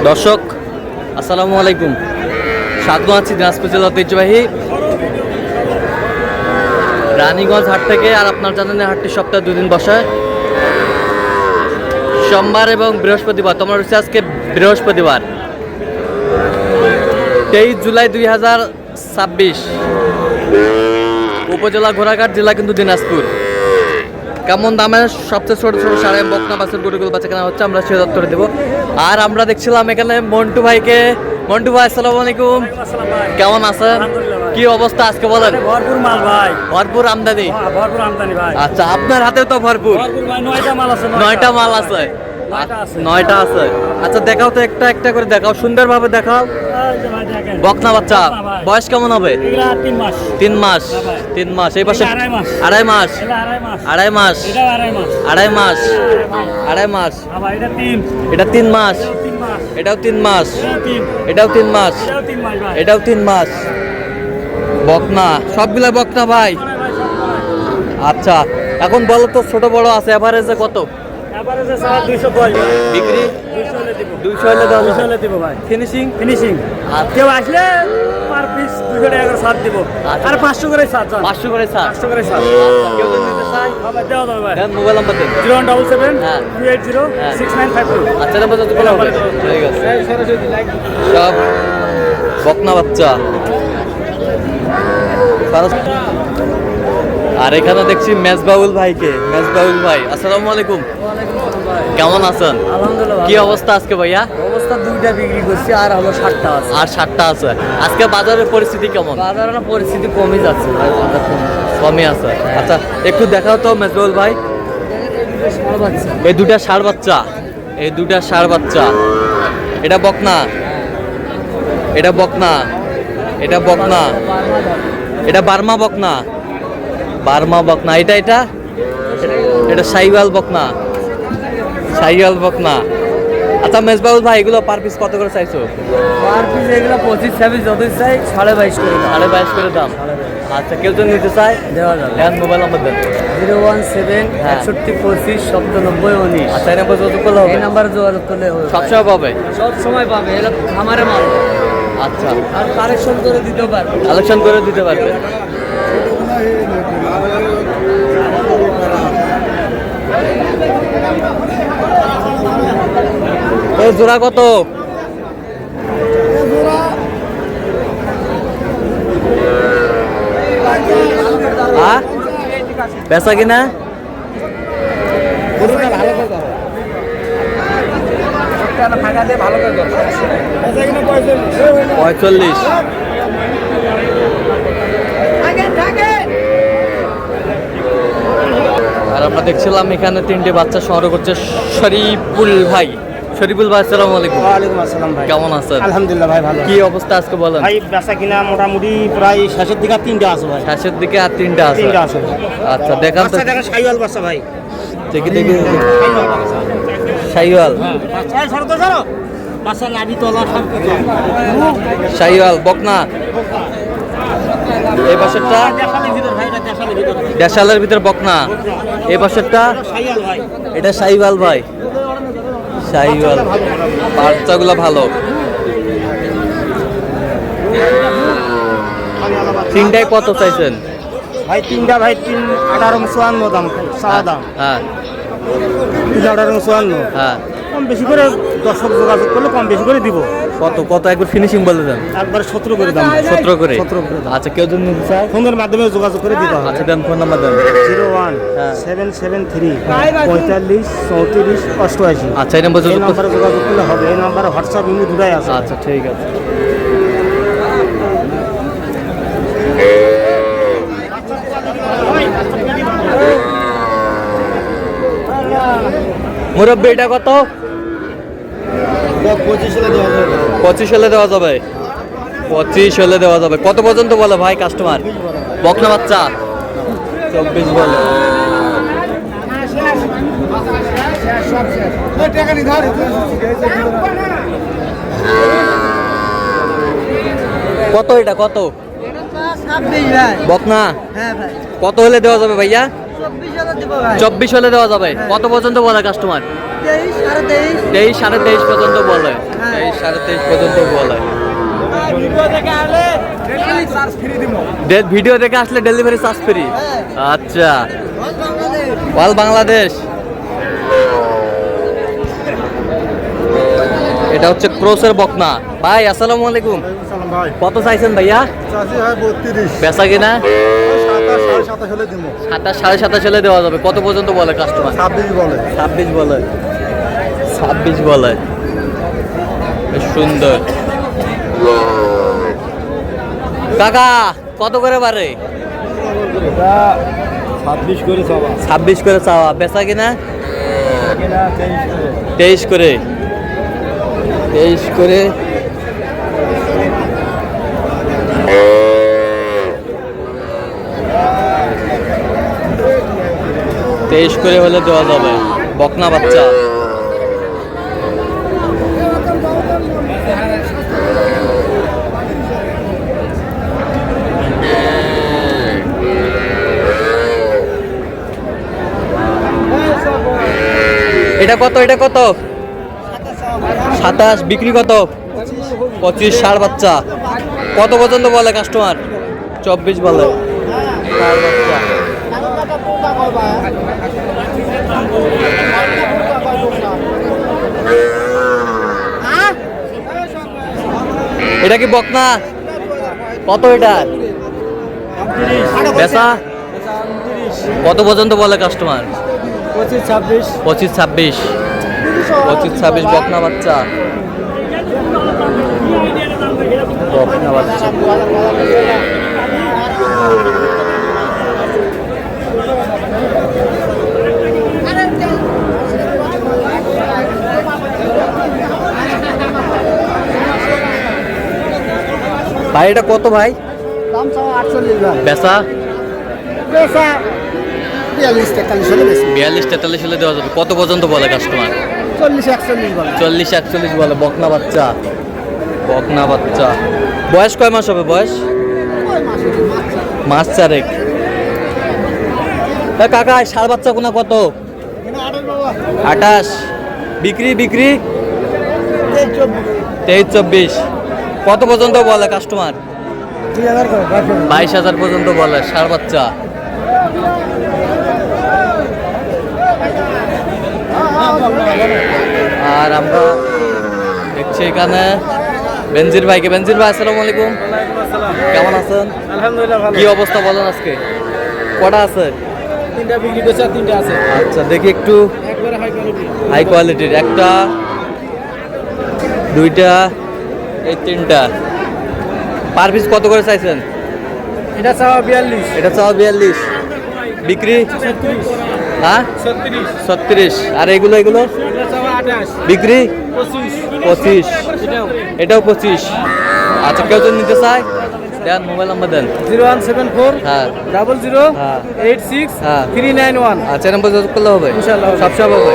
দর্শক আসসালামু আলাইকুম, স্বাগত আছি দিনাজপুর জেলা ঐতিহ্যবাহী রানীগঞ্জ হাট থেকে। আর আপনার জানেন হাটটি সপ্তাহে 2 দিন বসে, সোমবার এবং বৃহস্পতিবার। তোমার হচ্ছে আজকে বৃহস্পতিবার 23 জুলাই 2026, উপজেলা ঘোড়াঘাট, জেলা কিন্তু দিনাজপুর। কেমন দামে সবচেয়ে ছোট ছোট সাড়ে বকনা বাছুর গরুগুলো বাচ্চা কেনা হচ্ছে আমরা সে দপ্তরে দেবো। আর আমরা দেখছিলাম এখানে মন্টু ভাইকে। মন্টু ভাই আসসালামু আলাইকুম, কেমন আছেন? কি অবস্থা আজকে বলেন? ভরপুর মাল ভাই, ভরপুর আমদানি। ভরপুর আমদানি ভাই। আচ্ছা, আপনার হাতেও তো ভরপুর। ভাই 9টা মাল আছে। 9টা মাল আছে। 9টা আছে। আচ্ছা দেখাও তো, একটা একটা করে দেখাও, সুন্দরভাবে দেখাও। বকনা বাচ্চা বয়স কেমন হবে? 3 মাস। 3 মাস। এই পাশে 2.5 মাস। 2.5 মাস। 2.5 মাস। 2.5 মাস। এটা 3 মাস। এটাও 3 মাস। এটাও 3 মাস। এটাও 3 মাস। বকনা, সবগুলা বকনা ভাই। আচ্ছা, এখন বলো তো ছোট বড় আছে এভারেজে কত বিক্রি? 200 হলে দাও। 200 হলে দিব ভাই। ফিনিশিং কেউ আসলে পার পিস 200 টাকা করে ছাড় দিব। আর 500 করে ছাড়। 500 করে ছাড়। 500 করে ছাড়। কেউ যদি নিতে চায় ভাই দেওয়া যাবে ভাই। দেন মোবাইল নাম্বার দেন। 0177 280 6952। আচ্ছা নাম্বার যত বলা হবে। ঠিক আছে। সব বকনা বাচ্চা। আর এখানে দেখছি মেজবাউল ভাইকে। মেজবাউল ভাই আসসালামু আলাইকুম, কেমন আছেন? আলহামদুলিল্লাহ। কি অবস্থা আজকে ভাইয়া? অবস্থা 2টা বিক্রি করছি, আর হলো 7টা আছে। আর 7টা আছে। আজকে বাজারের পরিস্থিতি কেমন? বাজারের পরিস্থিতি কমই যাচ্ছে ভাই, বাজার কমই আছে। আচ্ছা একটু দেখাও তো মেজবাউল ভাই। এই 2টা ষাঁড় বাচ্চা। এই 2টা ষাঁড় বাচ্চা। এটা বকনা। এটা বকনা। এটা বকনা। এটা বার্মা বকনা। বার্মা বকনা। এটা এটা এটা শাহিওয়াল বকনা। শাহিওয়াল বকনা। আচ্ছা মেজবাউল ভাই, এগুলো পার পিস কত করে চাইছো? পার পিস এগুলো 25-26 যতই চাই 22.5 করে। 22.5 করে দাম। আচ্ছা কেউ যদি নিতে চায় দেওয়া যাবে। দেন মোবাইল নাম্বার দেন। 017 61 25 97 19। আচ্ছা এই নাম্বার যোগাযোগ করলে হবে? এই নাম্বারে যোগাযোগ করলে হবে। সবসময় পাবে? সব সময় পাবে, এটা খামারে মাল। আচ্ছা, আর কালেকশন করে দিতে পারবে। কালেকশন করে দিতে পারবে। এই জোড়া কত? বেচা কিনা? 45। আর আমরা দেখছিলাম এখানে 3টে বাচ্চা সংগ্রহ করছে শরীফুল ভাই। শরীফুল ভাই আসসালামু আলাইকুম। ওয়ালাইকুম আসসালাম ভাই। কেমন আছেন? আলহামদুলিল্লাহ ভাই, ভালো। কি অবস্থা আজকে বলেন? ভাই বেচা কিনা মোটামুটি প্রায় শেষের দিকে 3টা আছে ভাই। শেষের দিকে আর 3টা আছে। 3টা আছে। আচ্ছা দেখান তো। বাচ্চা দেখেন, শাহিওয়াল বাচ্চা ভাই। দেখি দেখি। শাহিওয়াল। বাচ্চা সরো তো সরো। বাচ্চা নাভি তলা সব কিছু। শাহিওয়াল বকনা। এই পাশেরটা দেশালের ভিতর ভাই, এটা দেশালের ভিতর। দেশালের ভিতর বকনা। এই পাশেরটা শাহিওয়াল ভাই। এটা শাহিওয়াল ভাই। শাহিওয়াল বাচ্চাগুলো ভালো। 3টায় কত চাইছেন ভাই? 3টা ভাই 1854 দাম, চাওয়া দাম। হ্যাঁ 1854। হ্যাঁ। কম বেশি করে দর্শক যোগাযোগ করলে কম বেশি করে দিব। কত কত একবার ফিনিশিং বলে দেন। একবার 17 করে দাম। 17 করে। 17 করে দাম। আচ্ছা কেউ যদি নিতে চায় ফোনের মাধ্যমে যোগাযোগ করে দিতে হবে। আচ্ছা দেন, ফোন নাম্বার দেন। 01773 45 34 88। আচ্ছা এই নাম্বার এই নাম্বারে যোগাযোগ করলে হবে। এই নাম্বারে হোয়াটসঅ্যাপ ইমো দুটাই আছে। আচ্ছা ঠিক আছে। মুরব্বী এটা কত? 25 হলে দেওয়া যাবে। 25 হলে দেওয়া যাবে। 25 হলে দেওয়া যাবে। কত পর্যন্ত বলে ভাই কাস্টমার? বকনা বাচ্চা 24 বলে। কত এটা কত? 26 ভাই। বকনা হ্যাঁ ভাই। কত হলে দেওয়া যাবে ভাইয়া? 24 হলে দেওয়া যাবে। কত পর্যন্ত বলে কাস্টমার? 23, 23.5 পর্যন্ত বলে। 23, 23.5 পর্যন্ত বলে। ভিডিও দেখে আসলে ডেলিভারি চার্জ ফ্রি। আচ্ছা, অল বাংলাদেশ। এটা হচ্ছে ক্রসের বকনা। ভাই আসসালামু আলাইকুম। কত চাইছেন ভাইয়া? বেচা কিনা 27, 27.5 হলে দেওয়া যাবে। কত পর্যন্ত বলে কাস্টমার? 26 বলে। 26 বলে। বেশ সুন্দর। কাকা কত করে পারে? 26 করে চাওয়া। বেচা কিনা 23 করে। 23 করে। তেইশ করে হলে দেওয়া যাবে। বকনা বাচ্চা। এটা কত? এটা কত? 27। বিক্রি কত? 25। ষাঁড় বাচ্চা। কত পর্যন্ত বলে কাস্টমার? 24 বলে। ষাঁড় বাচ্চা। এটা কি বকনা? কত এটা? বেচা কত পর্যন্ত বলে কাস্টমার? 25, 26। 25 বকনা বাচ্চা। বকনা বাচ্চা। ভাই এটা কত ভাই? দাম চাওয়া 48 বেচা 42, 43 হলে দেওয়া যাবে। কত পর্যন্ত বলে কাস্টমার? 40, 41 বলে। 40, 41 বলে। বকনা বাচ্চা। বকনা বাচ্চা। বয়স কয় মাস হবে? বয়স মাস 4। কাকা ষাঁড় বাচ্চা কোনা কত? 28। বিক্রি 23, 24। কত পর্যন্ত বলে কাস্টমার? 22,000 পর্যন্ত বলে। ষাঁড় বাচ্চা। আর আমরা দেখছি এখানে বেনজির ভাইকে। বেনজির ভাই আসসালামু আলাইকুম। কেমন আছেন? আলহামদুলিল্লাহ ভালো। কি অবস্থা বলেন আজকে? কটা আছে? 3টা বিক্রি করছে আর 3টা আছে। আচ্ছা দেখি একটু। একবারে হাই কোয়ালিটি। হাই কোয়ালিটির। একটা, দুইটা, এই 3টা। পার পিস কত করে চাইছেন? এটা চাওয়া 42, এটা চাও 42। বিক্রি 36, হ্যাঁ 36। আর এগুলো এগুলো এটা চাওয়া 28, বিক্রি 25, 25। এটাও 25। আচ্ছা কেউ যদি নিতে চায় দেন মোবাইল নাম্বার দেন। 0174 হ্যাঁ 00 হ্যাঁ 86 হ্যাঁ। 391। আচ্ছা নাম্বার যোগাযোগ করলে হবে ইনশাআল্লাহ হবে। সব হবে।